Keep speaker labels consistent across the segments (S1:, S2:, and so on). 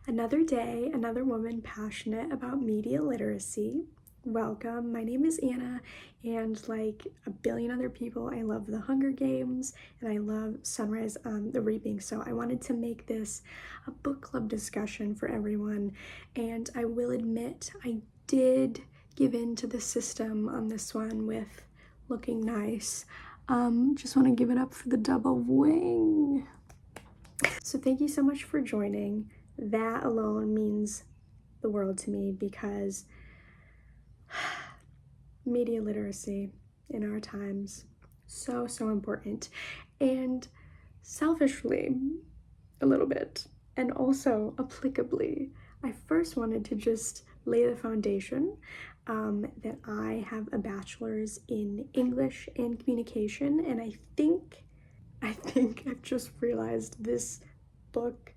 S1: Another day, another woman passionate about media literacy. Welcome. My name is Anna, and like a billion other people, I love the Hunger Games and I love Sunrise on the Reaping. So I wanted to make this a book club discussion for everyone. And I will admit, I did give in to the system on this one with looking nice. Just want to give it up for the double wing. So thank you so much for joining. That alone means the world to me because media literacy in our times, so important. And selfishly, a little bit, and also applicably, I first wanted to just lay the foundation that I have a bachelor's in English and communication, and I think I've just realized this book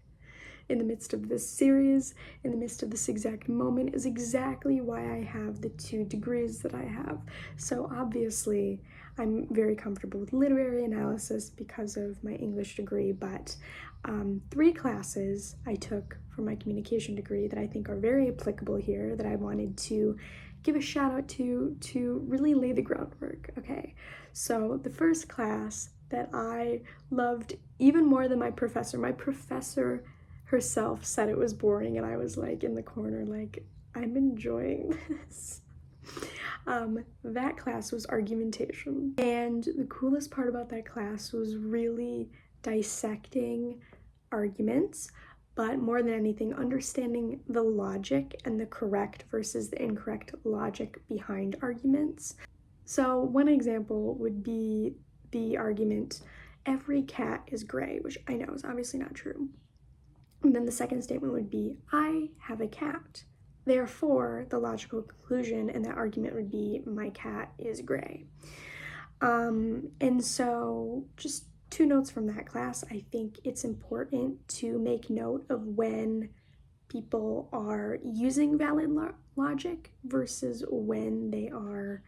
S1: in the midst of this series, in the midst of this exact moment, is exactly why I have the 2 degrees that I have. So obviously, I'm very comfortable with literary analysis because of my English degree, but 3 classes I took for my communication degree that I think are very applicable here that I wanted to give a shout out to really lay the groundwork, okay? So the first class that I loved even more than my professor herself said it was boring, and I was like in the corner like, I'm enjoying this. That class was argumentation, and the coolest part about that class was really dissecting arguments, but more than anything, understanding the logic and the correct versus the incorrect logic behind arguments. So one example would be the argument, every cat is gray, which I know is obviously not true. And then the second statement would be, I have a cat. Therefore, the logical conclusion in that argument would be, my cat is gray. And so just 2 notes from that class. I think it's important to make note of when people are using valid logic versus when they are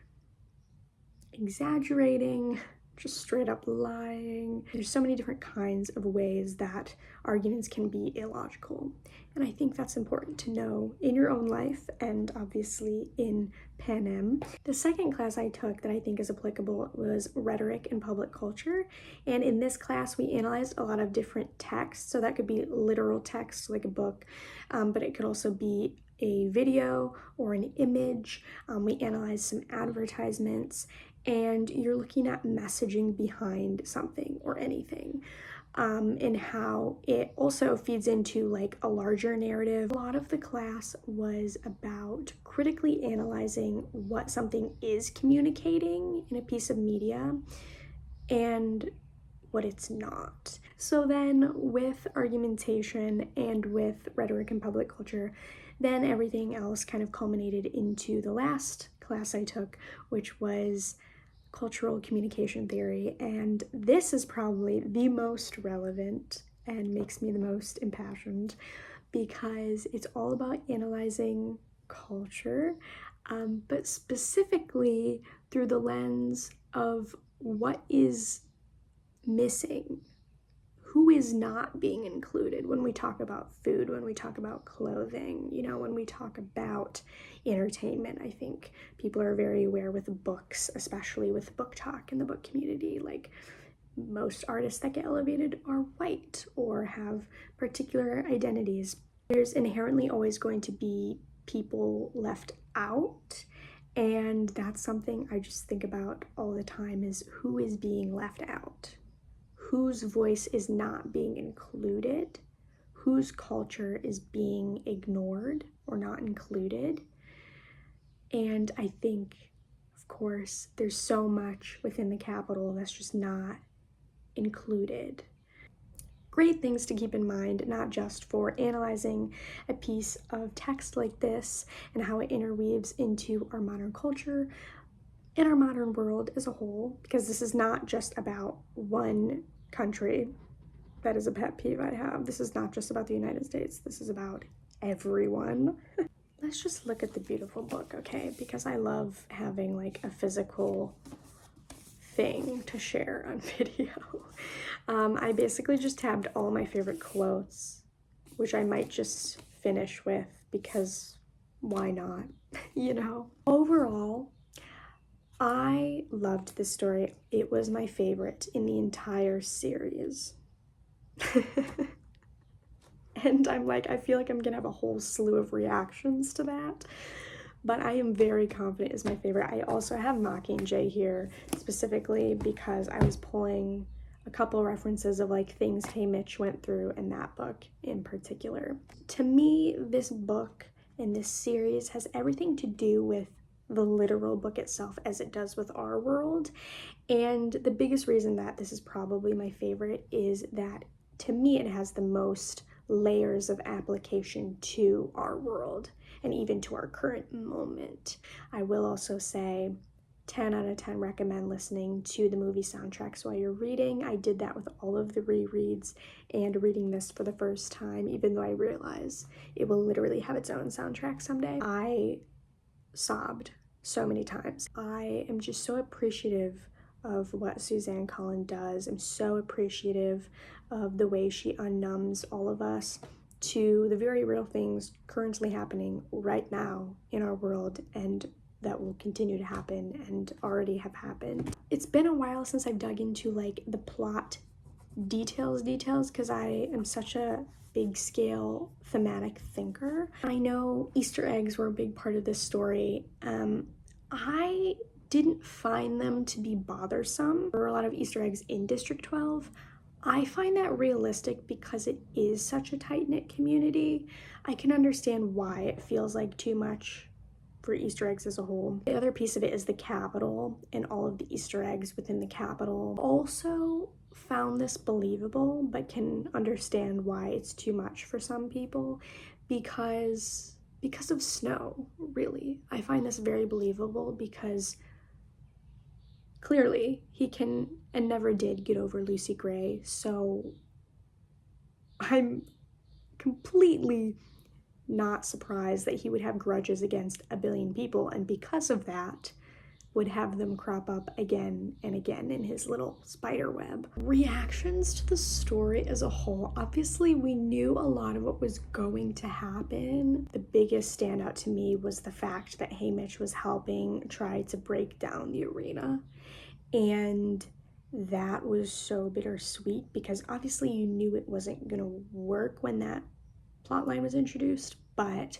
S1: exaggerating, just straight up lying. There's so many different kinds of ways that arguments can be illogical. And I think that's important to know in your own life and obviously in Panem. The second class I took that I think is applicable was rhetoric and public culture. And in this class, we analyzed a lot of different texts. So that could be literal text, like a book, but it could also be a video or an image. We analyzed some advertisements, and you're looking at messaging behind something or anything, and how it also feeds into like a larger narrative. A lot of the class was about critically analyzing what something is communicating in a piece of media and what it's not. So then with argumentation and with rhetoric and public culture, then everything else kind of culminated into the last class I took, which was cultural communication theory. And this is probably the most relevant and makes me the most impassioned because it's all about analyzing culture, but specifically through the lens of what is missing, who is not being included when we talk about food, when we talk about clothing, when we talk about entertainment. I think people are very aware with books, especially with book talk in the book community. Like, most artists that get elevated are white or have particular identities. There's inherently always going to be people left out, and that's something I just think about all the time, is who is being left out, whose voice is not being included, whose culture is being ignored or not included. And I think, of course, there's so much within the Capitol that's just not included. Great things to keep in mind, not just for analyzing a piece of text like this and how it interweaves into our modern culture and our modern world as a whole, because this is not just about one country. That is a pet peeve I have. This is not just about the United States. This is about everyone. Let's just look at the beautiful book, okay? Because I love having like a physical thing to share on video. I basically just tabbed all my favorite quotes, which I might just finish with, because why not? You know? Overall, I loved this story. It was my favorite in the entire series. And I'm like, I feel like I'm gonna have a whole slew of reactions to that. But I am very confident it's my favorite. I also have Mockingjay here, specifically because I was pulling a couple references of like things Haymitch went through in that book in particular. To me, this book and this series has everything to do with the literal book itself as it does with Our World. And the biggest reason that this is probably my favorite is that to me it has the most layers of application to our world and even to our current moment. I will also say 10 out of 10 recommend listening to the movie soundtracks while you're reading. I did that with all of the rereads and reading this for the first time, even though I realize it will literally have its own soundtrack someday. I sobbed so many times. I am just so appreciative of what Suzanne Collin does. I'm so appreciative of the way she unnumbs all of us to the very real things currently happening right now in our world and that will continue to happen and already have happened. It's been a while since I've dug into like the plot details because I am such a big scale thematic thinker. I know Easter eggs were a big part of this story. I didn't find them to be bothersome. There were a lot of Easter eggs in District 12. I find that realistic because it is such a tight-knit community. I can understand why it feels like too much for Easter eggs as a whole. The other piece of it is the Capitol and all of the Easter eggs within the Capitol. Also found this believable, but can understand why it's too much for some people because of Snow, really. I find this very believable because clearly he can and never did get over Lucy Gray, so I'm completely not surprised that he would have grudges against a billion people, and because of that would have them crop up again and again in his little spider web. Reactions to the story as a whole, obviously we knew a lot of what was going to happen. The biggest standout to me was the fact that Haymitch was helping try to break down the arena, and that was so bittersweet because obviously you knew it wasn't gonna work when that plotline was introduced, but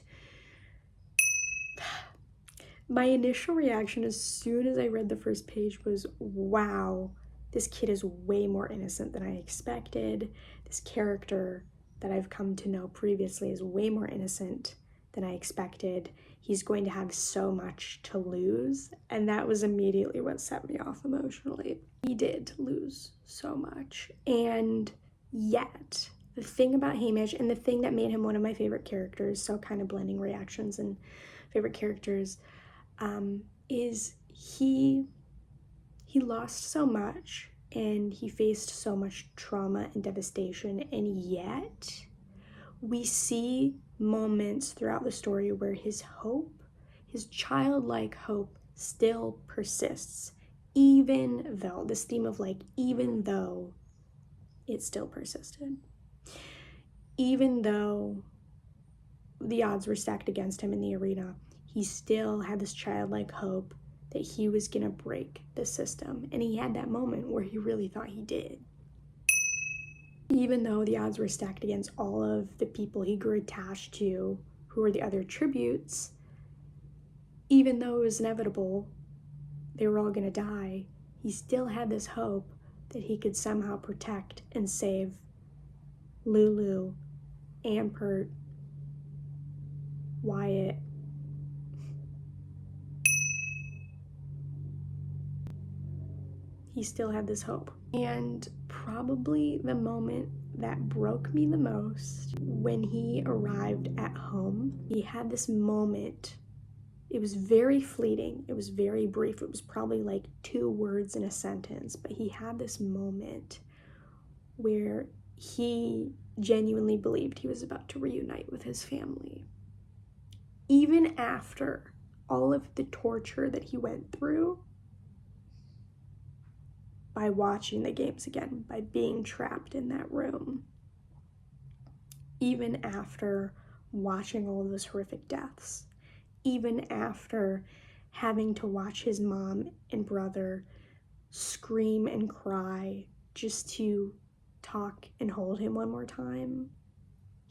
S1: my initial reaction as soon as I read the first page was, wow, this kid is way more innocent than I expected. This character that I've come to know previously is way more innocent than I expected. He's going to have so much to lose, and that was immediately what set me off emotionally. He did lose so much, and yet the thing about Haymitch and the thing that made him one of my favorite characters, so kind of blending reactions and favorite characters, is he lost so much and he faced so much trauma and devastation, and yet we see moments throughout the story where his hope, his childlike hope, still persists, even though, this theme of like, even though it still persisted. Even though the odds were stacked against him in the arena, he still had this childlike hope that he was gonna break the system. And he had that moment where he really thought he did. Even though the odds were stacked against all of the people he grew attached to, who were the other tributes, even though it was inevitable, they were all gonna die, he still had this hope that he could somehow protect and save Lulu, Ampert, Wyatt. He still had this hope. And probably the moment that broke me the most, when he arrived at home, he had this moment. It was very fleeting. It was very brief. It was probably like 2 words in a sentence, but he had this moment where he genuinely believed he was about to reunite with his family. Even after all of the torture that he went through, by watching the games again, by being trapped in that room. Even after watching all of those horrific deaths, even after having to watch his mom and brother scream and cry just to talk and hold him one more time.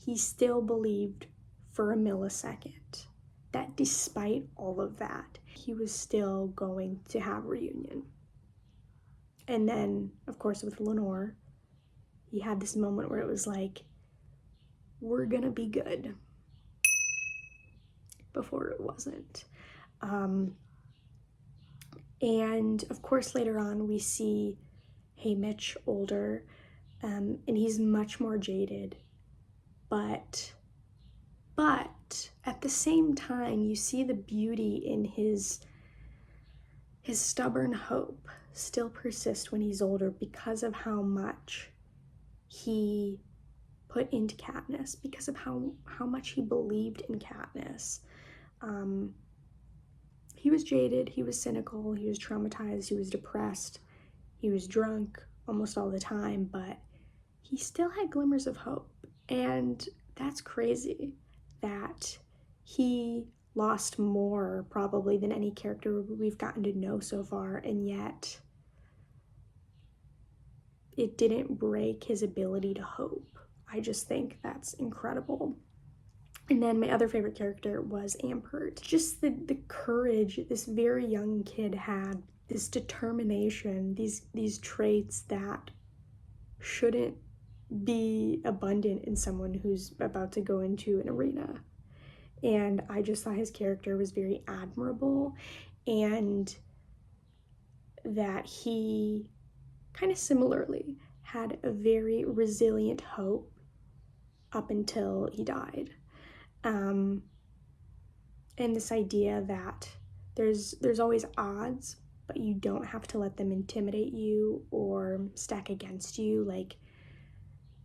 S1: He still believed for a millisecond that despite all of that, he was still going to have a reunion. And then, of course, with Lenore, he had this moment where it was like, we're gonna be good, before it wasn't. And of course, later on, we see Haymitch older, and he's much more jaded. But at the same time, you see the beauty in his stubborn hope still persist when he's older because of how much he put into Katniss, because of how much he believed in Katniss. He was jaded, he was cynical, he was traumatized, he was depressed, he was drunk almost all the time, but he still had glimmers of hope. And that's crazy that he lost more probably than any character we've gotten to know so far, and yet it didn't break his ability to hope. I just think that's incredible. And then my other favorite character was Ampert. Just the courage this very young kid had, this determination, these traits that shouldn't be abundant in someone who's about to go into an arena. And I just thought his character was very admirable, and that he kind of similarly had a very resilient hope up until he died. And this idea that there's always odds, but you don't have to let them intimidate you or stack against you. Like,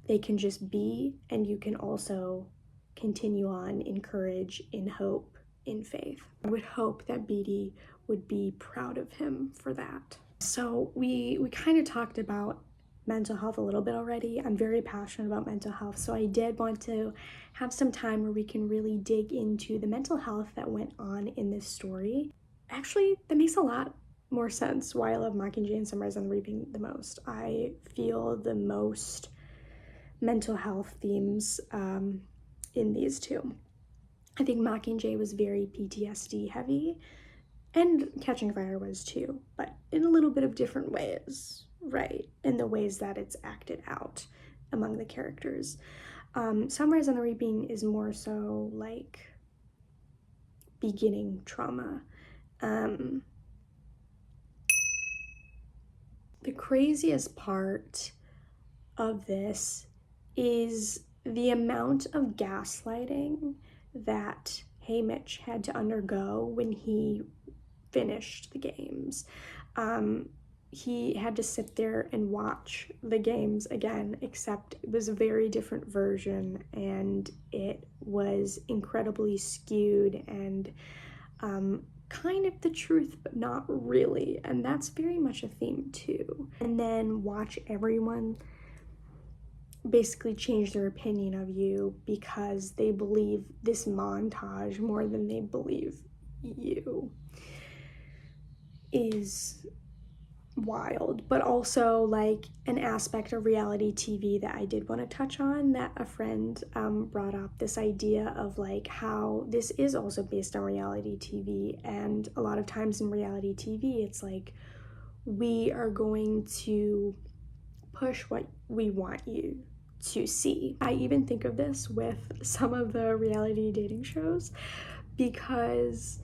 S1: they can just be, and you can also continue on in courage, in hope, in faith. I would hope that Beetee would be proud of him for that. So we kind of talked about mental health a little bit already. I'm very passionate about mental health, so I did want to have some time where we can really dig into the mental health that went on in this story. Actually, that makes a lot more sense why I love Mockingjay and Sunrise on the Reaping the most. I feel the most mental health themes in these two. I think Mockingjay was very PTSD heavy, and Catching Fire was too, but in a little bit of different ways, right? In the ways that it's acted out among the characters. Sunrise on the Reaping is more so like beginning trauma. The craziest part of this is the amount of gaslighting that Haymitch had to undergo when he finished the games. He had to sit there and watch the games again, except it was a very different version, and it was incredibly skewed and kind of the truth, but not really. And that's very much a theme too. And then watch everyone basically change their opinion of you because they believe this montage more than they believe you is wild. But also like an aspect of reality TV that I did want to touch on, that a friend brought up, this idea of like how this is also based on reality TV, and a lot of times in reality TV it's like we are going to push what we want you to see. I even think of this with some of the reality dating shows, because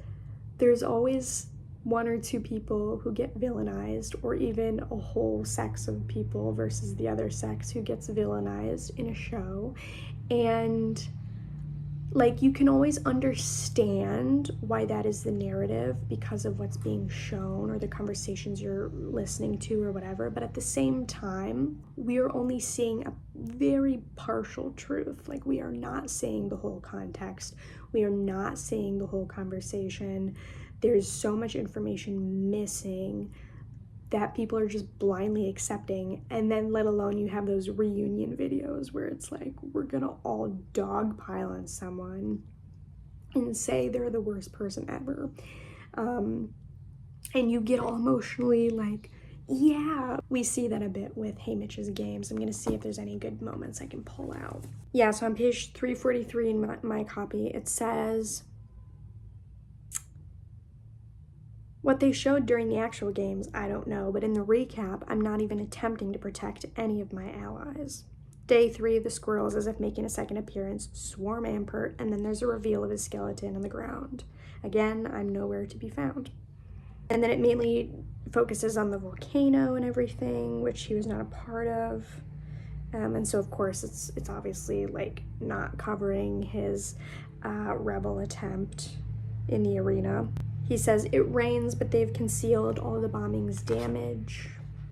S1: there's always one or two people who get villainized, or even a whole sex of people versus the other sex who gets villainized in a show. And like, you can always understand why that is the narrative because of what's being shown or the conversations you're listening to or whatever, but at the same time, we are only seeing a very partial truth. Like, we are not seeing the whole context. We are not seeing the whole conversation. There's so much information missing that people are just blindly accepting. And then let alone you have those reunion videos where it's like, we're gonna all dogpile on someone and say they're the worst person ever. And you get all emotionally like, yeah. We see that a bit with Haymitch's games. I'm gonna see if there's any good moments I can pull out. Yeah, so on page 343 in my copy, it says, what they showed during the actual games, I don't know, but in the recap, I'm not even attempting to protect any of my allies. Day 3, the squirrels, as if making a second appearance, swarm Ampert, and then there's a reveal of his skeleton on the ground. Again, I'm nowhere to be found. And then it mainly focuses on the volcano and everything, which he was not a part of. And so, of course, it's obviously, like, not covering his rebel attempt in the arena. He says, it rains, but they've concealed all the bombing's damage.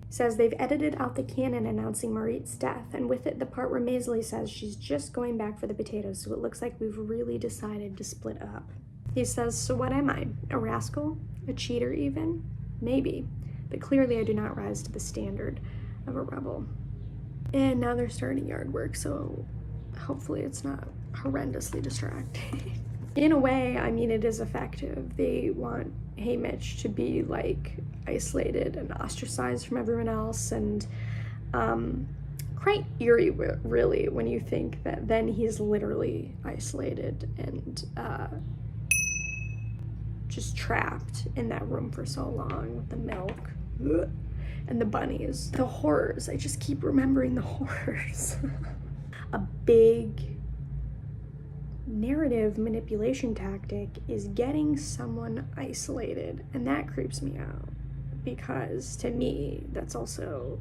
S1: Says they've edited out the cannon announcing Marit's death, and with it the part where Maisley says she's just going back for the potatoes, so it looks like we've really decided to split up. He says, so what am I? A rascal? A cheater even? Maybe. But clearly I do not rise to the standard of a rebel. And now they're starting yard work, so hopefully it's not horrendously distracting. In a way, I mean, it is effective. They want Haymitch to be, like, isolated and ostracized from everyone else, and quite eerie, really, when you think that then he's literally isolated and just trapped in that room for so long with the milk and the bunnies. The horrors. I just keep remembering the horrors. A big narrative manipulation tactic is getting someone isolated, and that creeps me out because to me that's also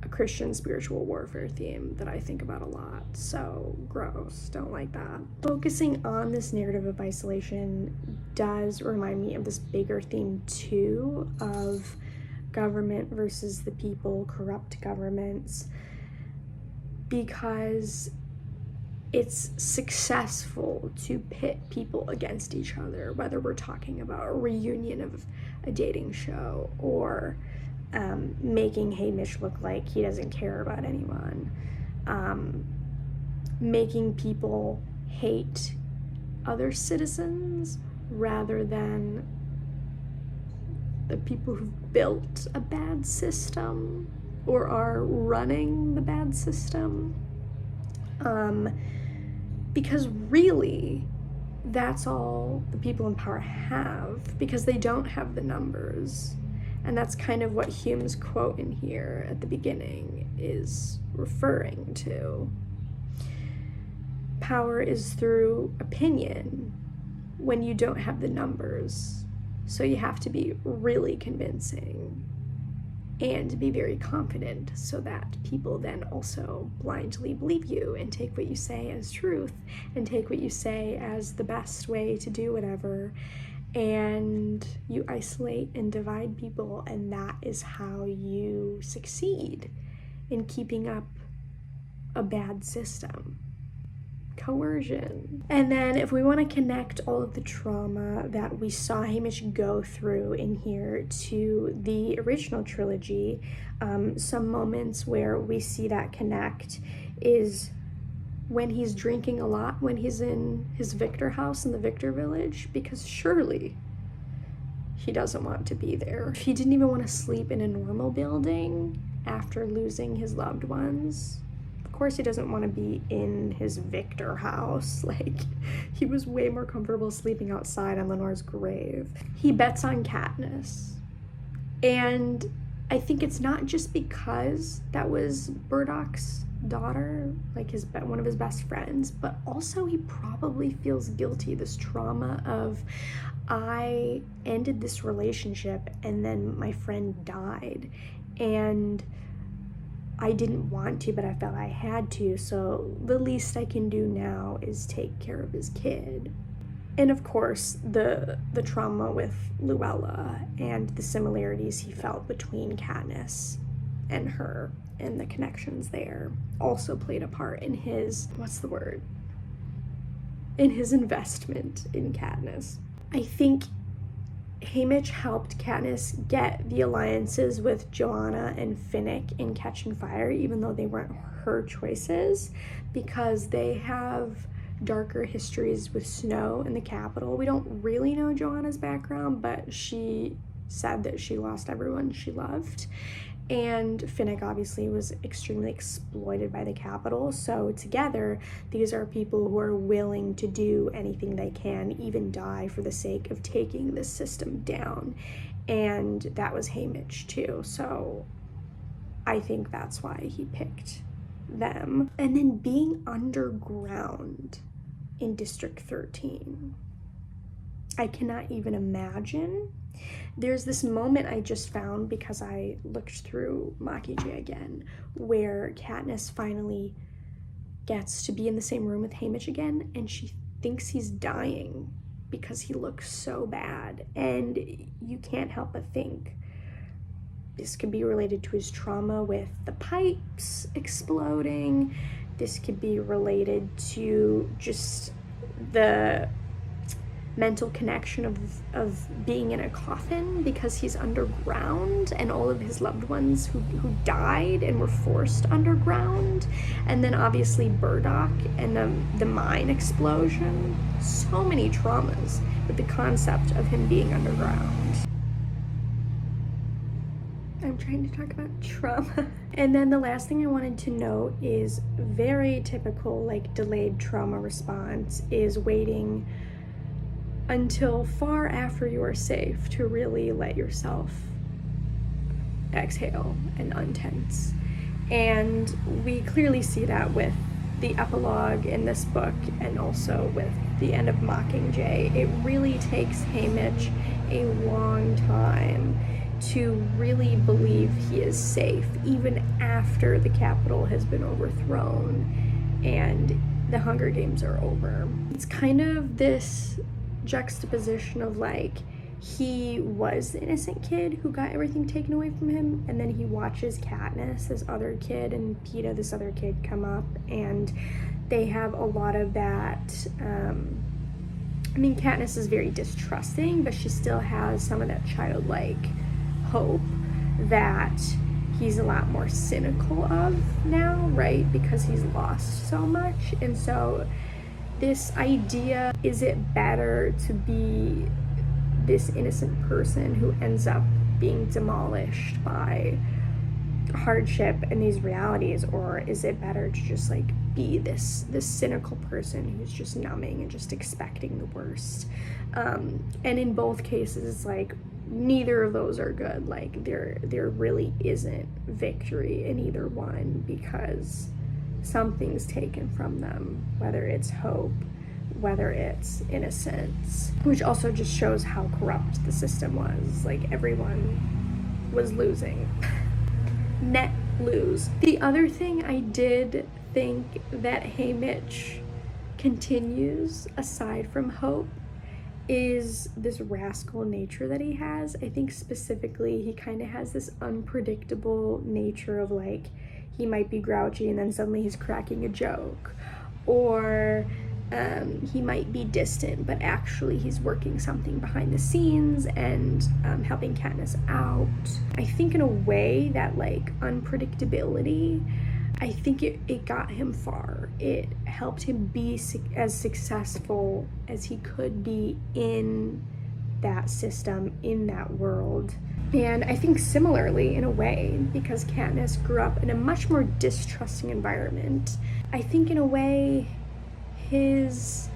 S1: a Christian spiritual warfare theme that I think about a lot. So gross, don't like that. Focusing on this narrative of isolation does remind me of this bigger theme too of government versus the people, corrupt governments, because it's successful to pit people against each other, whether we're talking about a reunion of a dating show or making Haymitch look like he doesn't care about anyone, making people hate other citizens rather than the people who've built a bad system or are running the bad system. Because really, that's all the people in power have, because they don't have the numbers. And that's kind of what Hume's quote in here at the beginning is referring to. Power is through opinion when you don't have the numbers. So you have to be really convincing and be very confident so that people then also blindly believe you and take what you say as truth and take what you say as the best way to do whatever. And you isolate and divide people, and that is how you succeed in keeping up a bad system. Coercion. And then if we want to connect all of the trauma that we saw Haymitch go through in here to the original trilogy, some moments where we see that connect is when he's drinking a lot, when he's in his Victor house in the Victor village, because surely he doesn't want to be there. He didn't even want to sleep in a normal building after losing his loved ones. Of course he doesn't want to be in his Victor house. Like, he was way more comfortable sleeping outside on Lenore's grave. He bets on Katniss. And I think it's not just because that was Burdock's daughter, like one of his best friends, but also he probably feels guilty, this trauma of, I ended this relationship and then my friend died, and I didn't want to, but I felt I had to, so the least I can do now is take care of his kid. And of course, the trauma with Luella and the similarities he felt between Katniss and her and the connections there also played a part in his, in his investment in Katniss. I think Haymitch helped Katniss get the alliances with Joanna and Finnick in Catching Fire, even though they weren't her choices, because they have darker histories with Snow in the Capitol. We don't really know Joanna's background, but she said that she lost everyone she loved. And Finnick obviously was extremely exploited by the Capitol. So together, these are people who are willing to do anything they can, even die for the sake of taking this system down. And that was Haymitch too. So I think that's why he picked them. And then being underground in District 13. I cannot even imagine. There's this moment I just found because I looked through Mockingjay again, where Katniss finally gets to be in the same room with Haymitch again, and she thinks he's dying because he looks so bad. And you can't help but think this could be related to his trauma with the pipes exploding. This could be related to just the mental connection of being in a coffin because he's underground, and all of his loved ones who died and were forced underground. And then obviously Burdock and the mine explosion. So many traumas with the concept of him being underground. I'm trying to talk about trauma. And then the last thing I wanted to note is very typical, like, delayed trauma response is waiting until far after you are safe to really let yourself exhale and untense. And we clearly see that with the epilogue in this book and also with the end of Mockingjay. It really takes Haymitch a long time to really believe he is safe, even after the Capitol has been overthrown and the Hunger Games are over. It's kind of this juxtaposition of, like, he was the innocent kid who got everything taken away from him, and then he watches Katniss, this other kid, and Peeta, this other kid, come up, and they have a lot of that. I mean, Katniss is very distrusting, but she still has some of that childlike hope that he's a lot more cynical of now, right? Because he's lost so much. And so this idea, is it better to be this innocent person who ends up being demolished by hardship and these realities, or is it better to just, like, be this cynical person who's just numbing and just expecting the worst? And in both cases, it's like neither of those are good. Like, there really isn't victory in either one, because something's taken from them, whether it's hope, whether it's innocence, which also just shows how corrupt the system was. Like, everyone was losing. Net lose. The other thing I did think that Haymitch continues, aside from hope, is this rascal nature that he has. I think specifically he kind of has this unpredictable nature of, like, he might be grouchy and then suddenly he's cracking a joke, or he might be distant but actually he's working something behind the scenes and helping Katniss out. I think in a way that, like, unpredictability, I think it got him far. It helped him be as successful as he could be in that system, in that world. And I think similarly, in a way, because Katniss grew up in a much more distrusting environment, I think in a way his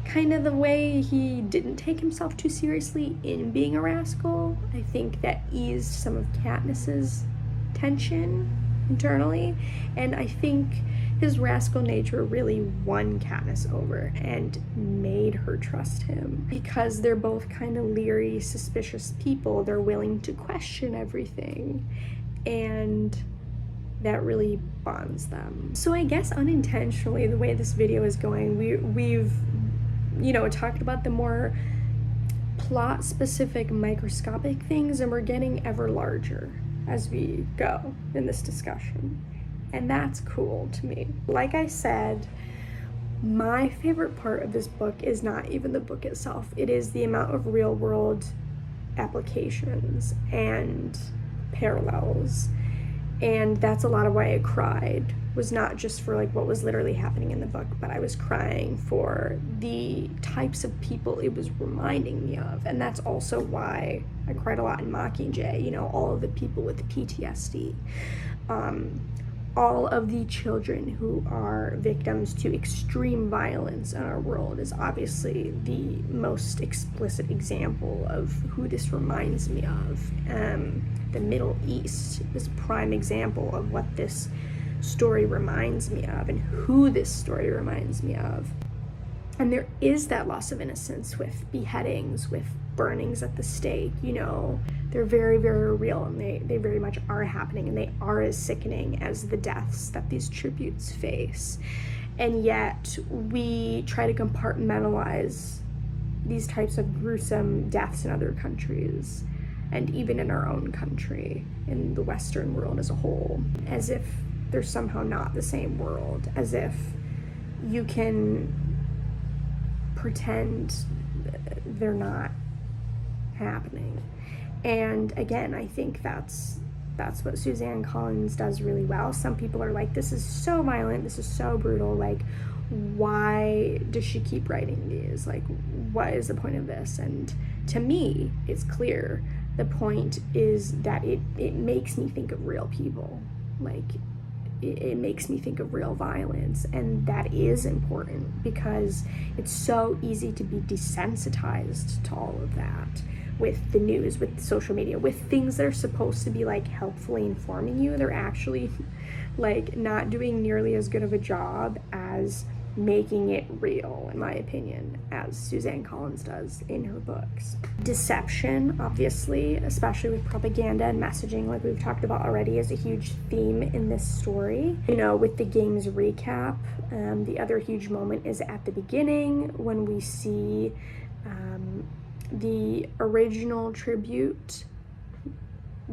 S1: kind of the way he didn't take himself too seriously in being a rascal, I think that eased some of Katniss's tension internally. And I think his rascal nature really won Katniss over and made her trust him, because they're both kind of leery, suspicious people. They're willing to question everything, and that really bonds them. So I guess unintentionally, the way this video is going, we've talked about the more plot specific microscopic things, and we're getting ever larger as we go in this discussion, and that's cool to me. Like I said, my favorite part of this book is not even the book itself. It is the amount of real world applications and parallels. And that's a lot of why I cried, was not just for like what was literally happening in the book, but I was crying for the types of people it was reminding me of. And that's also why I cried a lot in Mockingjay, you know, all of the people with PTSD, all of the children who are victims to extreme violence in our world is obviously the most explicit example of who this reminds me of. The Middle East is a prime example of what this story reminds me of and who this story reminds me of. And there is that loss of innocence with beheadings, with burnings at the stake, you know. They're very, very real, and they very much are happening, and they are as sickening as the deaths that these tributes face. And yet we try to compartmentalize these types of gruesome deaths in other countries, and even in our own country, in the Western world as a whole, as if they're somehow not the same world, as if you can pretend they're not happening. And again, I think that's what Suzanne Collins does really well. Some people are like, this is so violent, this is so brutal, like, why does she keep writing these? Like, what is the point of this? And to me, it's clear. The point is that it makes me think of real people. Like, it makes me think of real violence, and that is important because it's so easy to be desensitized to all of that with the news, with social media, with things that are supposed to be like helpfully informing you. They're actually like not doing nearly as good of a job as making it real, in my opinion, as Suzanne Collins does in her books. Deception, obviously, especially with propaganda and messaging, like we've talked about already, is a huge theme in this story. You know, with the game's recap, the other huge moment is at the beginning when we see the original tribute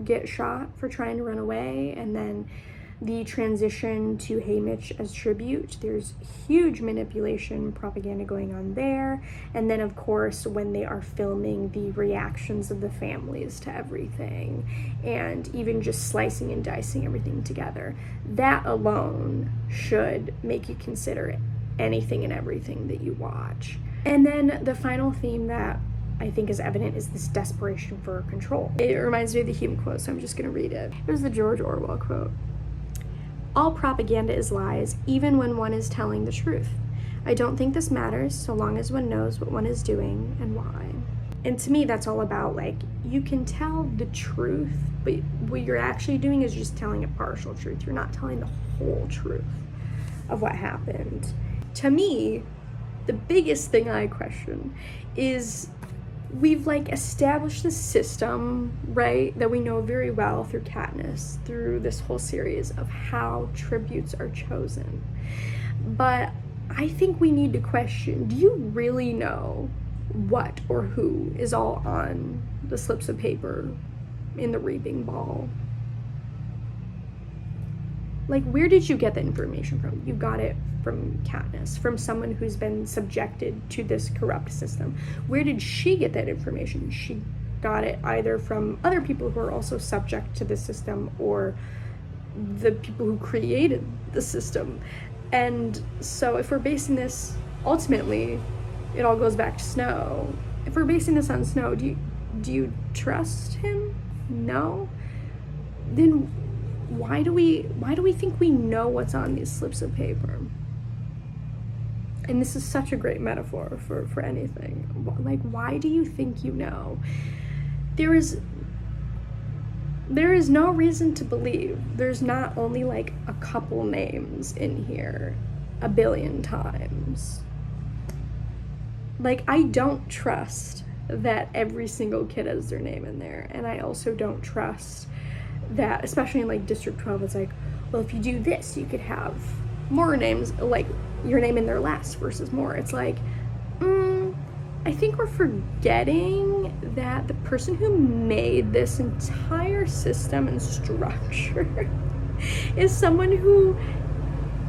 S1: get shot for trying to run away, and then the transition to Haymitch as tribute. There's huge manipulation, propaganda going on there. And then, of course, when they are filming the reactions of the families to everything, and even just slicing and dicing everything together, that alone should make you consider anything and everything that you watch. And then the final theme that I think is evident is this desperation for control. It reminds me of the Hume quote, so I'm just gonna read it. It was the George Orwell quote. All propaganda is lies, even when one is telling the truth. I don't think this matters so long as one knows what one is doing and why. And to me, that's all about, like, you can tell the truth, but what you're actually doing is just telling a partial truth. You're not telling the whole truth of what happened. To me, the biggest thing I question is we've like established this system, right, that we know very well through Katniss, through this whole series of how tributes are chosen. But I think we need to question, do you really know what or who is all on the slips of paper in the reaping ball? Like, where did you get that information from? You got it from Katniss, from someone who's been subjected to this corrupt system. Where did she get that information? She got it either from other people who are also subject to the system, or the people who created the system. And so if we're basing this, ultimately, it all goes back to Snow. If we're basing this on Snow, do you trust him? No? Then why do we think we know what's on these slips of paper? And this is such a great metaphor for anything. Like, why do you think you know? There is no reason to believe there's not only like a couple names in here a billion times. Like, I don't trust that every single kid has their name in there. And I also don't trust that, especially in like District 12, it's like, well, if you do this, you could have more names, like your name in there less versus more. It's like, I think we're forgetting that the person who made this entire system and structure is someone who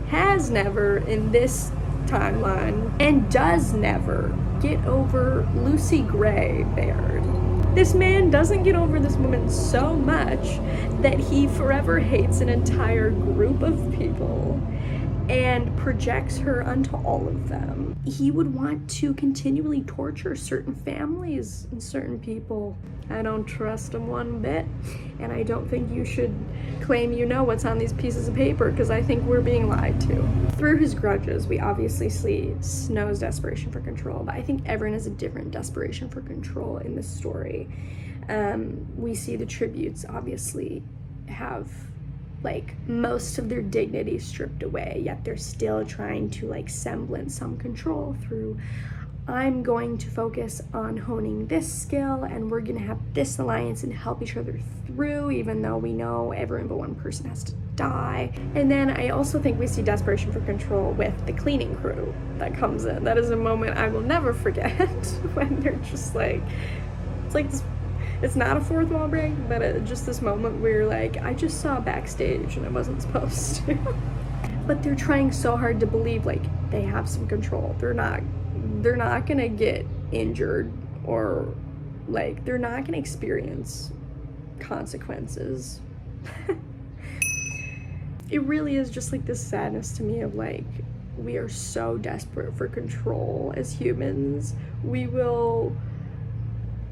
S1: has never, in this timeline, and does never get over Lucy Gray Baird. This man doesn't get over this woman so much that he forever hates an entire group of people and projects her onto all of them. He would want to continually torture certain families and certain people. I don't trust him one bit, and I don't think you should claim you know what's on these pieces of paper, because I think we're being lied to. Through his grudges, we obviously see Snow's desperation for control, but I think everyone has a different desperation for control in this story. We see the tributes obviously have like most of their dignity stripped away, yet they're still trying to like semblance some control through, I'm going to focus on honing this skill and we're gonna have this alliance and help each other through, even though we know everyone but one person has to die. And then I also think we see desperation for control with the cleaning crew that comes in. That is a moment I will never forget when they're just like, it's like this, it's not a fourth wall break, but just this moment where like, I just saw backstage and I wasn't supposed to. But they're trying so hard to believe like they have some control. They're not gonna get injured, or like they're not gonna experience consequences. It really is just like this sadness to me of like, we are so desperate for control as humans. We will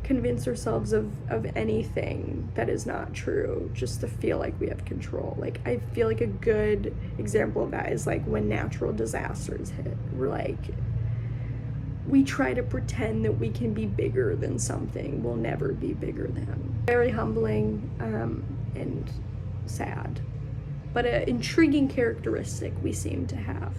S1: convince ourselves of anything that is not true just to feel like we have control. Like, I feel like a good example of that is like when natural disasters hit. We're like, we try to pretend that we can be bigger than something we'll never be bigger than. Very humbling and sad, but an intriguing characteristic we seem to have.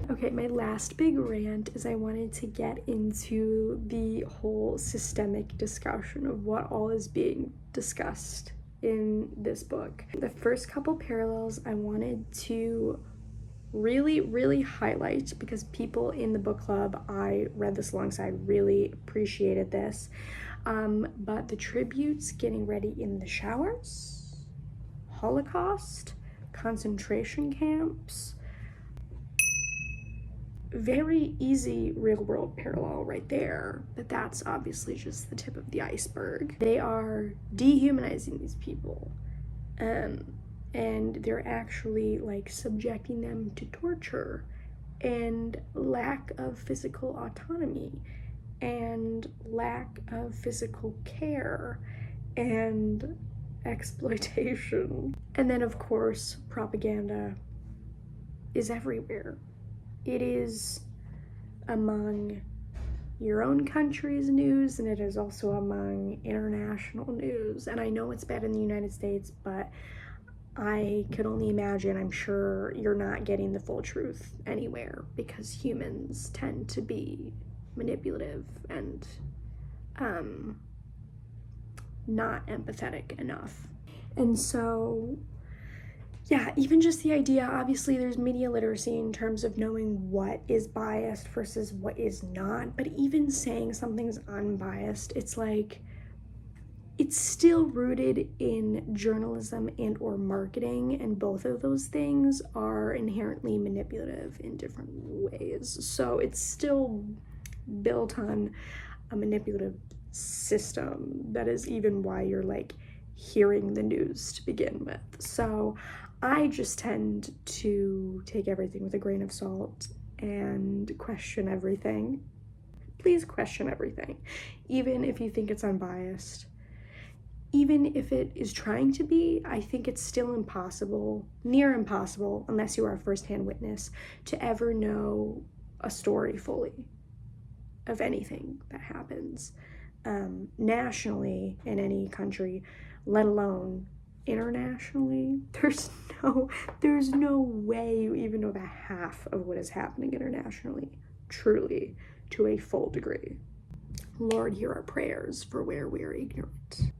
S1: Okay, my last big rant is I wanted to get into the whole systemic discussion of what all is being discussed in this book. The first couple parallels I wanted to really highlight, because people in the book club I read this alongside really appreciated this, but the tributes getting ready in the showers, Holocaust, concentration camps, very easy real world parallel right there, but that's obviously just the tip of the iceberg. They are dehumanizing these people, and they're actually like subjecting them to torture and lack of physical autonomy and lack of physical care and exploitation. And then of course propaganda is everywhere. It is among your own country's news, and it is also among international news. And I know it's bad in the United States, but I could only imagine, I'm sure you're not getting the full truth anywhere, because humans tend to be manipulative and not empathetic enough. And so yeah, even just the idea, obviously there's media literacy in terms of knowing what is biased versus what is not, but even saying something's unbiased, it's like, it's still rooted in journalism and or marketing, and both of those things are inherently manipulative in different ways. So it's still built on a manipulative system. That is even why you're like hearing the news to begin with. So I just tend to take everything with a grain of salt and question everything. Please question everything, even if you think it's unbiased. Even if it is trying to be, I think it's still impossible, near impossible, unless you are a first-hand witness, to ever know a story fully of anything that happens nationally in any country, let alone internationally. There's no way you even know the half of what is happening internationally, truly, to a full degree. Lord, hear our prayers for where we are ignorant.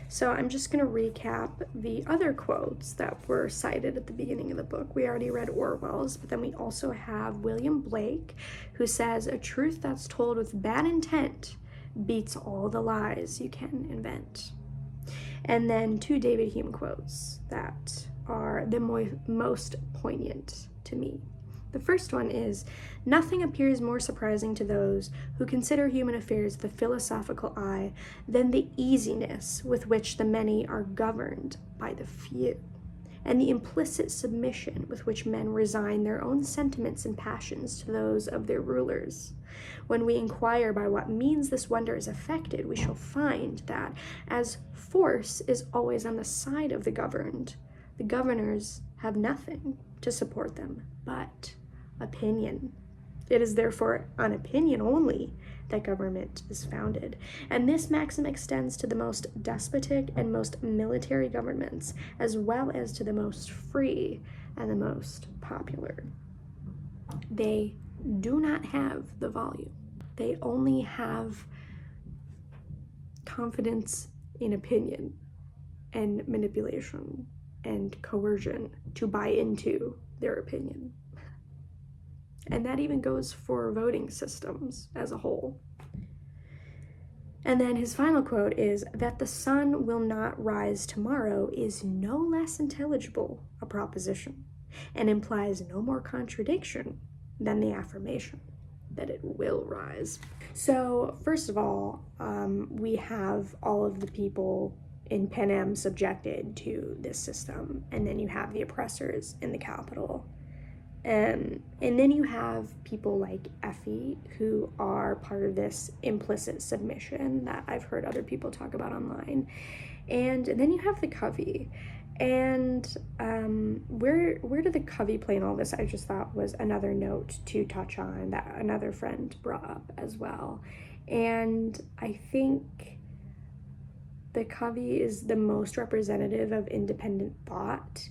S1: So I'm just going to recap the other quotes that were cited at the beginning of the book. We already read Orwell's, but then we also have William Blake, who says, "A truth that's told with bad intent beats all the lies you can invent." And then two David Hume quotes that are the most poignant to me. The first one is, nothing appears more surprising to those who consider human affairs with a philosophical eye than the easiness with which the many are governed by the few, and the implicit submission with which men resign their own sentiments and passions to those of their rulers. When we inquire by what means this wonder is effected, we shall find that, as force is always on the side of the governed, the governors have nothing to support them but opinion. It is therefore on opinion only that government is founded. And this maxim extends to the most despotic and most military governments, as well as to the most free and the most popular. They do not have the volume. They only have confidence in opinion and manipulation and coercion to buy into their opinion. And that even goes for voting systems as a whole. And then his final quote is, that the sun will not rise tomorrow is no less intelligible a proposition, and implies no more contradiction than the affirmation that it will rise. So first of all, we have all of the people in Panem subjected to this system, and then you have the oppressors in the capital. And then you have people like Effie who are part of this implicit submission that I've heard other people talk about online. And then you have the Covey. And where do the Covey play in all this? I just thought was another note to touch on that another friend brought up as well. And I think the Covey is the most representative of independent thought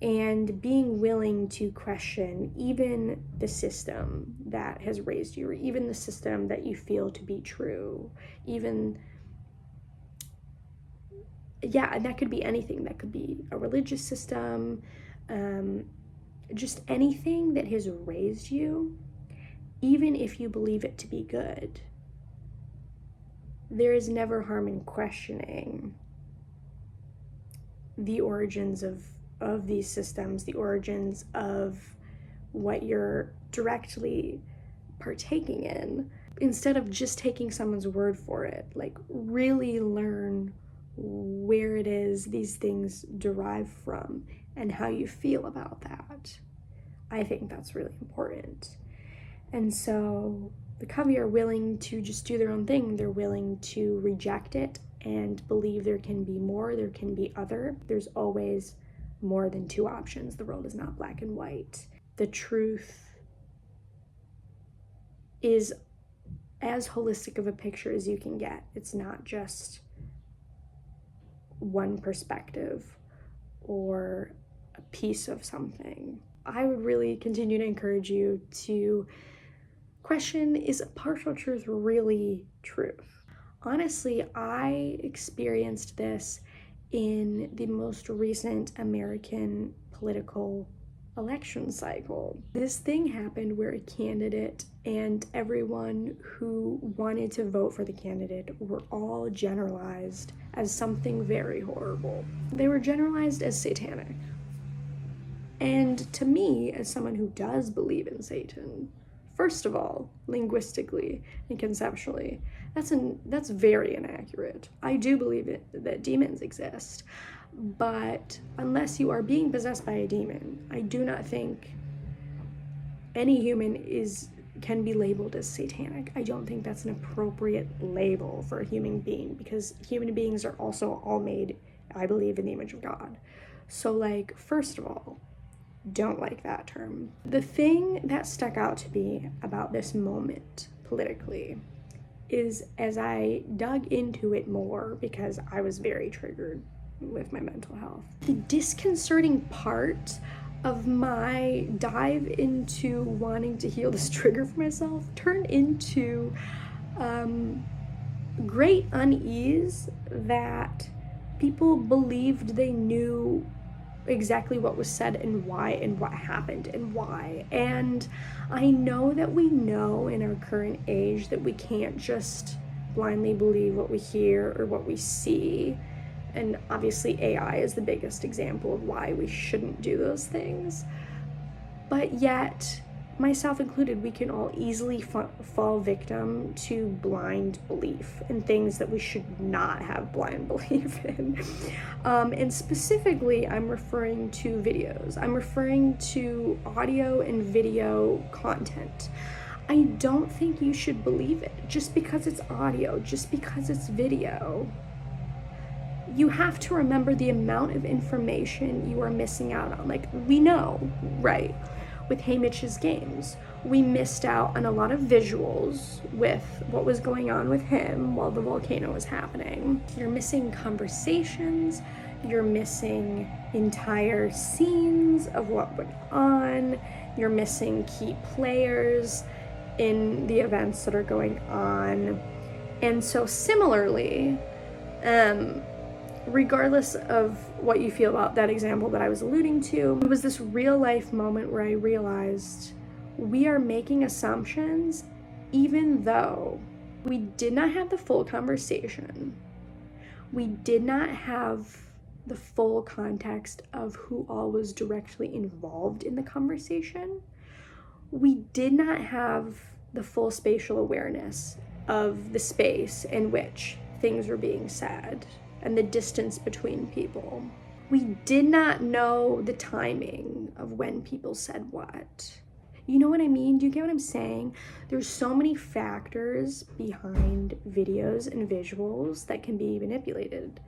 S1: and being willing to question even the system that has raised you, or even the system that you feel to be true, even, yeah, and that could be anything. That could be a religious system, just anything that has raised you, even if you believe it to be good. There is never harm in questioning the origins of these systems, the origins of what you're directly partaking in, instead of just taking someone's word for it. Like, really learn where it is these things derive from and how you feel about that. I think that's really important. And so the Covey are willing to just do their own thing. They're willing to reject it and believe there can be more, there can be other. There's always more than two options. The world is not black and white. The truth is as holistic of a picture as you can get. It's not just one perspective or a piece of something. I would really continue to encourage you to question, is a partial truth really truth? Honestly, I experienced this in the most recent American political election cycle. This thing happened where a candidate and everyone who wanted to vote for the candidate were all generalized as something very horrible. They were generalized as satanic. And to me, as someone who does believe in Satan, first of all, linguistically and conceptually, that's very inaccurate. I do believe that demons exist, but unless you are being possessed by a demon, I do not think any human can be labeled as satanic. I don't think that's an appropriate label for a human being, because human beings are also all made, I believe, in the image of God. So, like, first of all, don't like that term. The thing that stuck out to me about this moment politically is, as I dug into it more, because I was very triggered with my mental health, the disconcerting part of my dive into wanting to heal this trigger for myself turned into great unease that people believed they knew exactly what was said and why and what happened and why. And I know that we know in our current age that we can't just blindly believe what we hear or what we see. And obviously AI is the biggest example of why we shouldn't do those things. But yet myself included, we can all easily fall victim to blind belief in things that we should not have blind belief in. And specifically, I'm referring to videos. I'm referring to audio and video content. I don't think you should believe it just because it's audio, just because it's video. You have to remember the amount of information you are missing out on. Like, we know, right? With Haymitch's games, we missed out on a lot of visuals with what was going on with him while the volcano was happening. You're missing conversations, you're missing entire scenes of what went on, you're missing key players in the events that are going on. And so similarly, regardless of what you feel about that example that I was alluding to, it was this real life moment where I realized we are making assumptions even though we did not have the full conversation. We did not have the full context of who all was directly involved in the conversation. We did not have the full spatial awareness of the space in which things were being said and the distance between people. We did not know the timing of when people said what. You know what I mean? Do you get what I'm saying? There's so many factors behind videos and visuals that can be manipulated.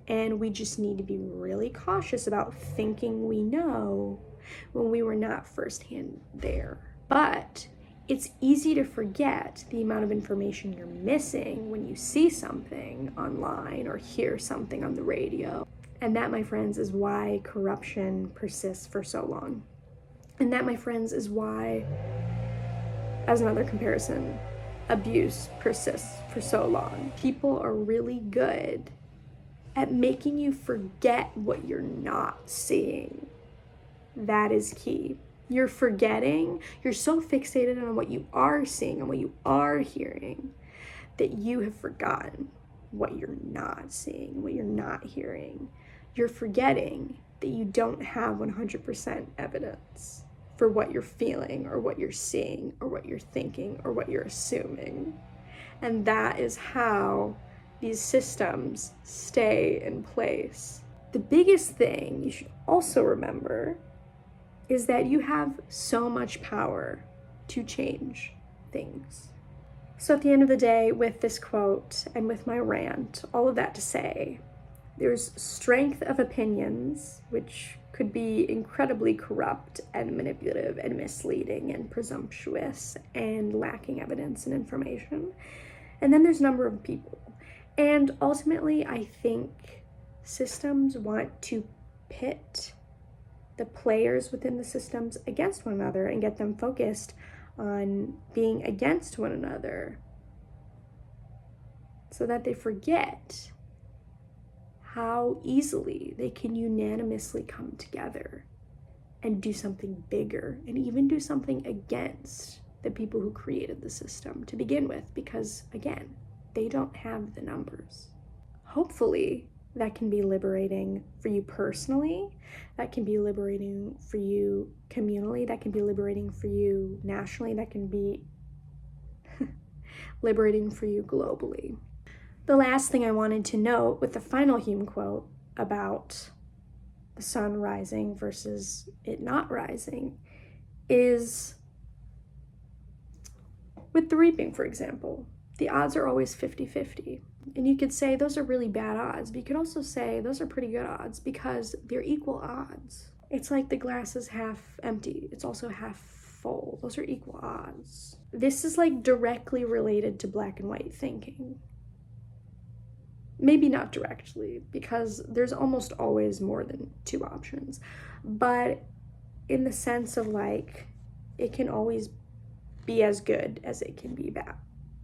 S1: And we just need to be really cautious about thinking we know when we were not firsthand there. But it's easy to forget the amount of information you're missing when you see something online or hear something on the radio. And that, my friends, is why corruption persists for so long. And that, my friends, is why, as another comparison, abuse persists for so long. People are really good at making you forget what you're not seeing. That is key. You're forgetting, you're so fixated on what you are seeing and what you are hearing that you have forgotten what you're not seeing, what you're not hearing. You're forgetting that you don't have 100% evidence for what you're feeling or what you're seeing or what you're thinking or what you're assuming. And that is how these systems stay in place. The biggest thing you should also remember is that you have so much power to change things. So at the end of the day, with this quote and with my rant, all of that to say, there's strength of opinions, which could be incredibly corrupt and manipulative and misleading and presumptuous and lacking evidence and information. And then there's number of people. And ultimately, I think systems want to pit the players within the systems against one another and get them focused on being against one another so that they forget how easily they can unanimously come together and do something bigger and even do something against the people who created the system to begin with, because again, they don't have the numbers. Hopefully, that can be liberating for you personally, that can be liberating for you communally, that can be liberating for you nationally, that can be liberating for you globally. The last thing I wanted to note with the final Hume quote about the sun rising versus it not rising is with the reaping, for example. The odds are always 50-50. And you could say those are really bad odds, but you could also say those are pretty good odds because they're equal odds. It's like the glass is half empty. It's also half full. Those are equal odds. This is like directly related to black and white thinking. Maybe not directly, because there's almost always more than two options. But in the sense of like, it can always be as good as it can be bad.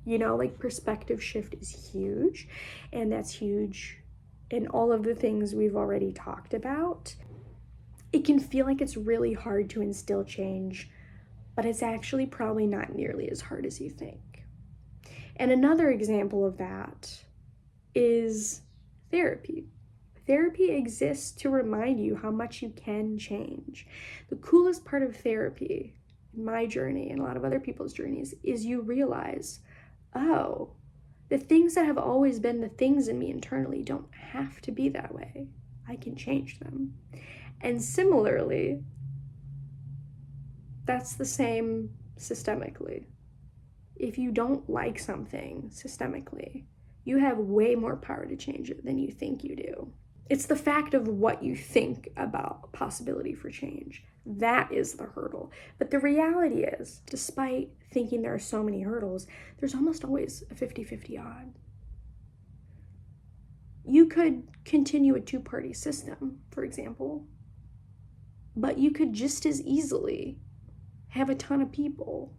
S1: You know, like perspective shift is huge, and that's huge in all of the things we've already talked about. It can feel like it's really hard to instill change, but it's actually probably not nearly as hard as you think. And another example of that is therapy. Therapy exists to remind you how much you can change. The coolest part of therapy my journey and a lot of other people's journeys, is you realize, oh, the things that have always been the things in me internally don't have to be that way. I can change them. And similarly, that's the same systemically. If you don't like something systemically, you have way more power to change it than you think you do. It's the fact of what you think about possibility for change. That is the hurdle. But the reality is, despite thinking there are so many hurdles, there's almost always a 50-50 odd. You could continue a two-party system, for example, but you could just as easily have a ton of people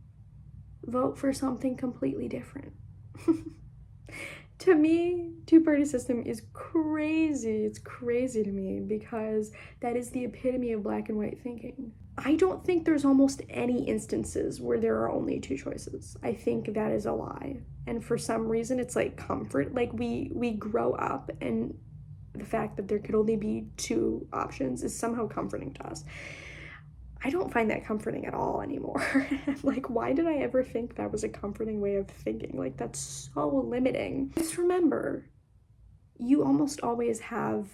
S1: vote for something completely different. To me, two-party system is crazy. It's crazy to me because that is the epitome of black and white thinking. I don't think there's almost any instances where there are only two choices. I think that is a lie. And for some reason, it's like comfort. Like we grow up and the fact that there could only be two options is somehow comforting to us. I don't find that comforting at all anymore. Like, why did I ever think that was a comforting way of thinking? Like, that's so limiting. Just remember, you almost always have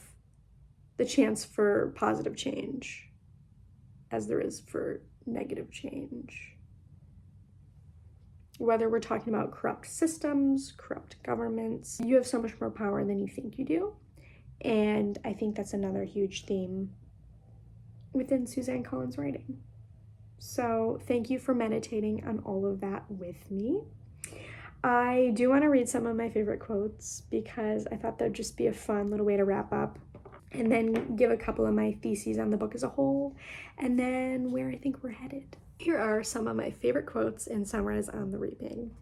S1: the chance for positive change as there is for negative change. Whether we're talking about corrupt systems, corrupt governments, you have so much more power than you think you do. And I think that's another huge theme within Suzanne Collins' writing. So thank you for meditating on all of that with me. I do want to read some of my favorite quotes because I thought that would just be a fun little way to wrap up, and then give a couple of my theses on the book as a whole, and then where I think we're headed. Here are some of my favorite quotes in Sunrise on the Reaping.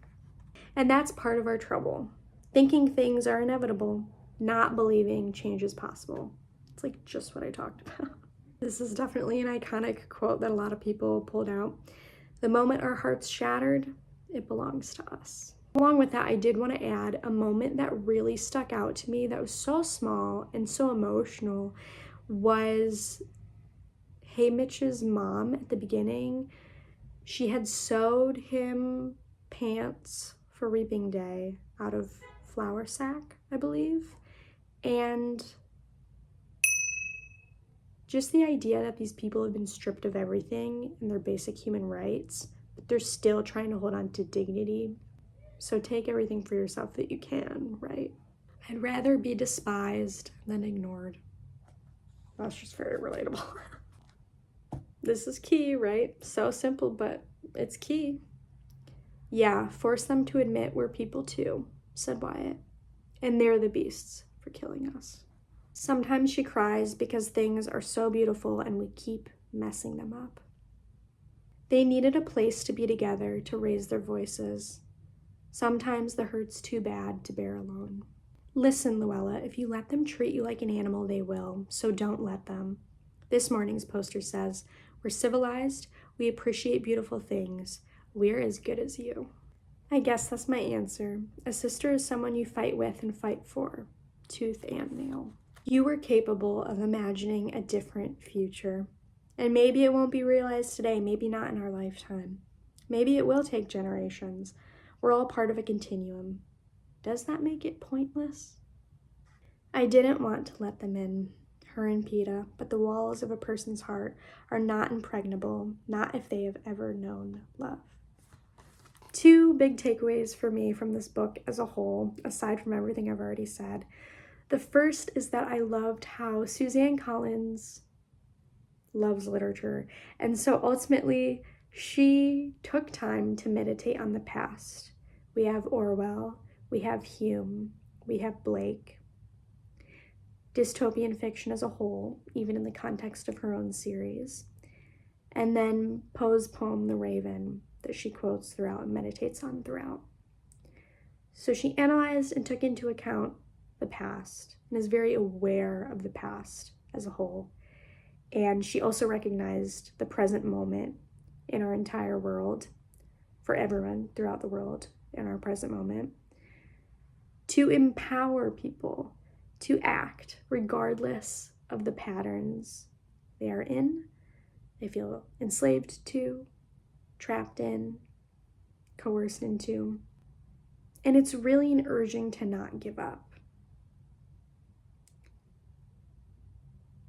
S1: And that's part of our trouble. Thinking things are inevitable, not believing change is possible. It's like just what I talked about. This is definitely an iconic quote that a lot of people pulled out. The moment our hearts shattered, it belongs to us. Along with that, I did want to add a moment that really stuck out to me that was so small and so emotional was Haymitch's mom at the beginning. She had sewed him pants for reaping day out of flour sack, I believe. And just the idea that these people have been stripped of everything and their basic human rights, but they're still trying to hold on to dignity. So take everything for yourself that you can, right? I'd rather be despised than ignored. That's just very relatable. This is key, right? So simple, but it's key. Yeah, force them to admit we're people too, said Wyatt. And they're the beasts for killing us. Sometimes she cries because things are so beautiful and we keep messing them up. They needed a place to be together to raise their voices. Sometimes the hurt's too bad to bear alone. Listen, Luella, if you let them treat you like an animal, they will, so don't let them. This morning's poster says, we're civilized, we appreciate beautiful things, we're as good as you. I guess that's my answer. A sister is someone you fight with and fight for, tooth and nail. You were capable of imagining a different future. And maybe it won't be realized today, maybe not in our lifetime. Maybe it will take generations. We're all part of a continuum. Does that make it pointless? I didn't want to let them in, her and Peta, but the walls of a person's heart are not impregnable, not if they have ever known love. Two big takeaways for me from this book as a whole, aside from everything I've already said. The first is that I loved how Suzanne Collins loves literature, and so ultimately she took time to meditate on the past. We have Orwell, we have Hume, we have Blake. Dystopian fiction as a whole, even in the context of her own series. And then Poe's poem, The Raven, that she quotes throughout and meditates on throughout. So she analyzed and took into account the past and is very aware of the past as a whole. And she also recognized the present moment in our entire world, for everyone throughout the world in our present moment, to empower people to act regardless of the patterns they are in, they feel enslaved to, trapped in, coerced into. And it's really an urging to not give up,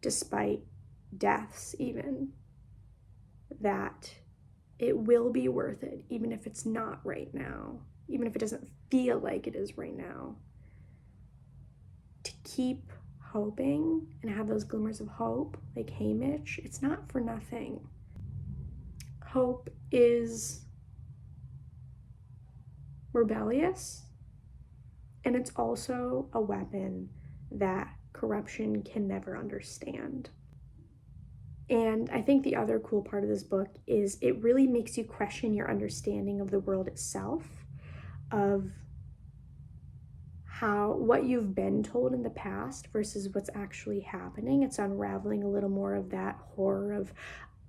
S1: despite deaths even, that it will be worth it, even if it's not right now, even if it doesn't feel like it is right now. To keep hoping and have those glimmers of hope, like Haymitch, it's not for nothing. Hope is rebellious, and it's also a weapon that corruption can never understand. And I think the other cool part of this book is it really makes you question your understanding of the world itself, of what you've been told in the past versus what's actually happening. It's unraveling a little more of that horror of,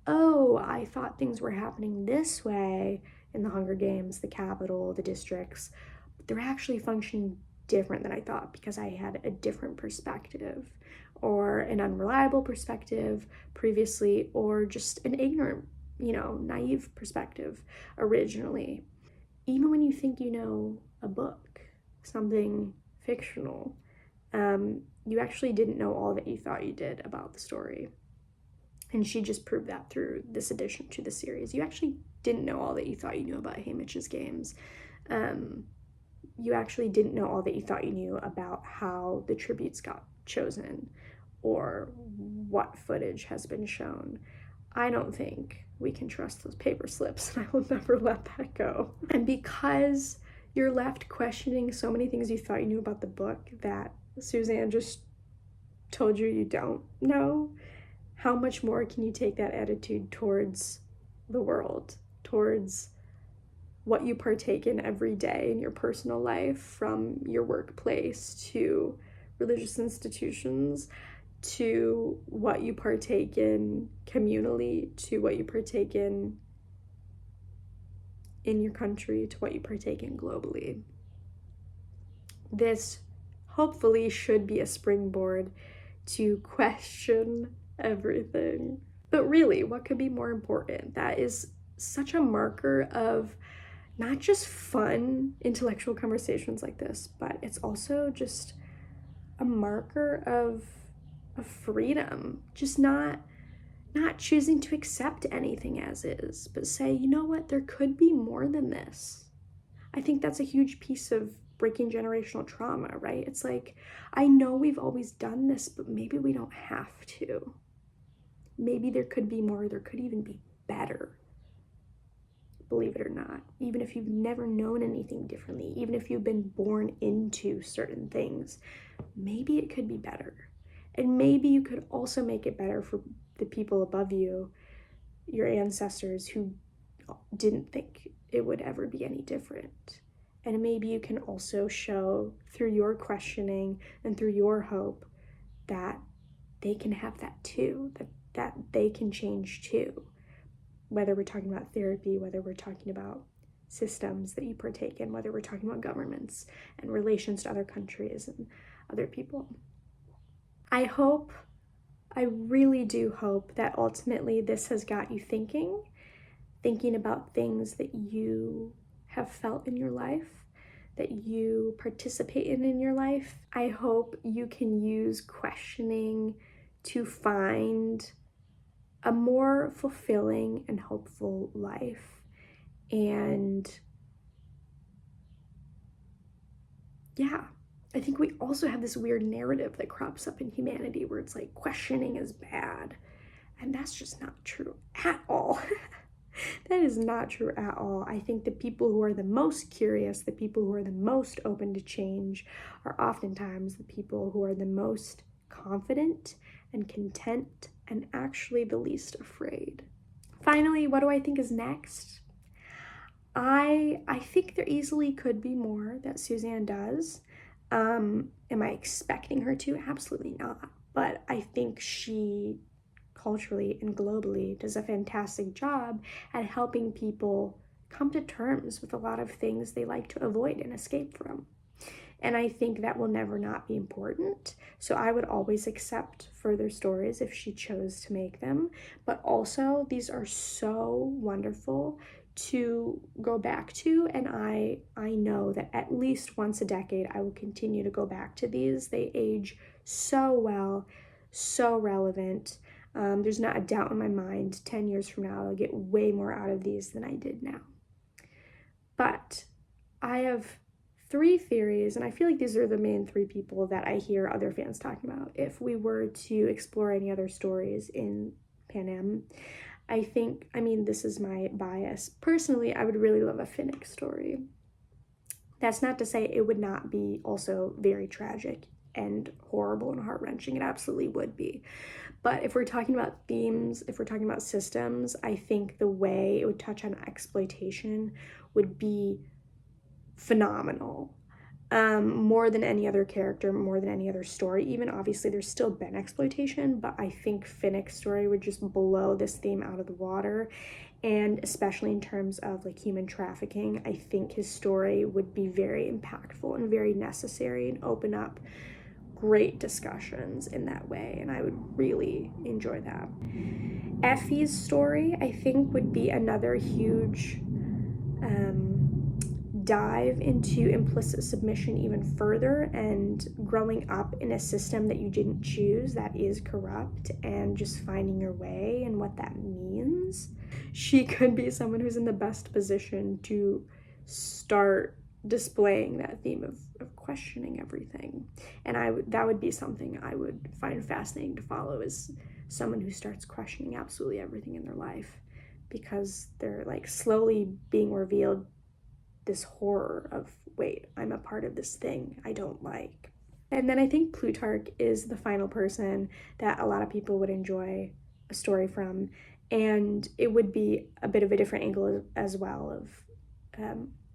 S1: oh, I thought things were happening this way in the Hunger Games, the Capitol, the districts, but they're actually functioning different than I thought because I had a different perspective, or an unreliable perspective previously, or just an ignorant, naive perspective originally. Even when you think you know a book, something fictional, you actually didn't know all that you thought you did about the story. And she just proved that through this addition to the series. You actually didn't know all that you thought you knew about Haymitch's games. You actually didn't know all that you thought you knew about how the tributes got chosen or what footage has been shown. I don't think we can trust those paper slips, and I will never let that go. And because you're left questioning so many things you thought you knew about the book that Suzanne just told you don't know, how much more can you take that attitude towards the world, towards what you partake in every day in your personal life, from your workplace to religious institutions, to what you partake in communally, to what you partake in your country, to what you partake in globally. This hopefully should be a springboard to question everything. But really, what could be more important? That is such a marker of not just fun intellectual conversations like this, but it's also just a marker of freedom. Just not choosing to accept anything as is, but say, you know what, there could be more than this. I think that's a huge piece of breaking generational trauma, right? It's like, I know we've always done this, but maybe we don't have to. Maybe there could be more, there could even be better. Believe it or not, even if you've never known anything differently, even if you've been born into certain things, maybe it could be better. And maybe you could also make it better for the people above you, your ancestors who didn't think it would ever be any different. And maybe you can also show through your questioning and through your hope that they can have that too, that they can change too. Whether we're talking about therapy, whether we're talking about systems that you partake in, whether we're talking about governments and relations to other countries and other people. I really do hope that ultimately this has got you thinking about things that you have felt in your life, that you participate in your life. I hope you can use questioning to find a more fulfilling and hopeful life. And yeah, I think we also have this weird narrative that crops up in humanity where it's like questioning is bad. And that's just not true at all. That is not true at all. I think the people who are the most curious, the people who are the most open to change, are oftentimes the people who are the most confident and content and actually the least afraid. Finally, what do I think is next? I think there easily could be more that Suzanne does. Am I expecting her to? Absolutely not. But I think she culturally and globally does a fantastic job at helping people come to terms with a lot of things they like to avoid and escape from. And I think that will never not be important. So I would always accept further stories if she chose to make them. But also, these are so wonderful to go back to, and I know that at least once a decade I will continue to go back to these. They age so well, so relevant. There's not a doubt in my mind 10 years from now I'll get way more out of these than I did now. But I have 3 theories, and I feel like these are the main 3 people that I hear other fans talking about. If we were to explore any other stories in Panem, I mean, this is my bias. Personally, I would really love a Finnick story. That's not to say it would not be also very tragic and horrible and heart-wrenching. It absolutely would be. But if we're talking about themes, if we're talking about systems, I think the way it would touch on exploitation would be phenomenal. More than any other character, more than any other story. Even obviously there's still been exploitation, but I think Finnick's story would just blow this theme out of the water. And especially in terms of like human trafficking, I think his story would be very impactful and very necessary and open up great discussions in that way, and I would really enjoy that. Effie's story, I think, would be another huge dive into implicit submission even further and growing up in a system that you didn't choose that is corrupt and just finding your way and what that means. She could be someone who's in the best position to start displaying that theme of questioning everything, and that would be something I would find fascinating to follow, is someone who starts questioning absolutely everything in their life because they're like slowly being revealed this horror of, wait, I'm a part of this thing I don't like. And then I think Plutarch is the final person that a lot of people would enjoy a story from, and it would be a bit of a different angle as well of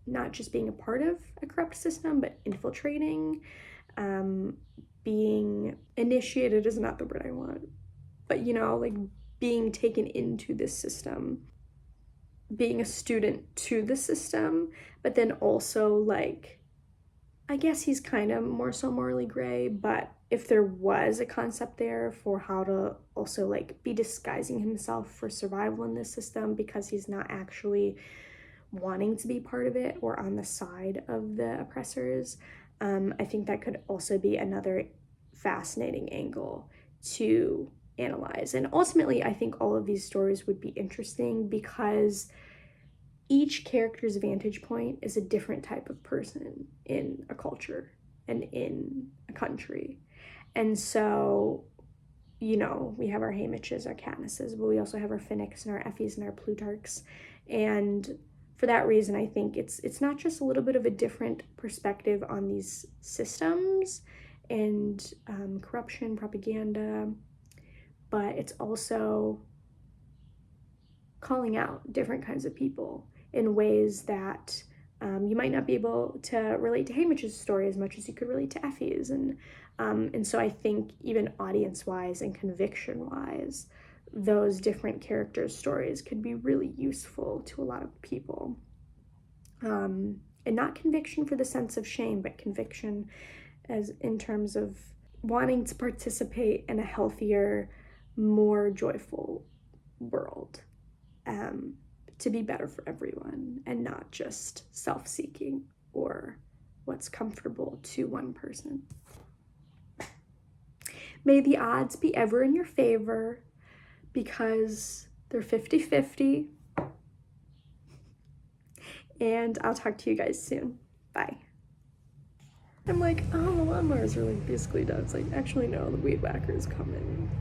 S1: not just being a part of a corrupt system, but infiltrating, being initiated is not the word I want, but you know, like being taken into this system, being a student to the system, but then also like, I guess he's kind of more so morally gray, but if there was a concept there for how to also like be disguising himself for survival in this system because he's not actually wanting to be part of it or on the side of the oppressors, I think that could also be another fascinating angle to analyze. And ultimately, I think all of these stories would be interesting because each character's vantage point is a different type of person in a culture and in a country. And so, you know, we have our Haymitches, our Katnisses, but we also have our Finnicks and our Effies and our Plutarchs. And for that reason, I think it's not just a little bit of a different perspective on these systems and corruption, propaganda, but it's also calling out different kinds of people in ways that you might not be able to relate to Haymitch's story as much as you could relate to Effie's. And so I think even audience-wise and conviction-wise, those different characters' stories could be really useful to a lot of people. And not conviction for the sense of shame, but conviction as in terms of wanting to participate in a healthier, more joyful world, to be better for everyone and not just self-seeking or what's comfortable to one person. May the odds be ever in your favor, because they're 50-50. And I'll talk to you guys soon. Bye. I'm like, oh, the lawnmowers are like basically done. It's like, actually no, the weed whacker is coming.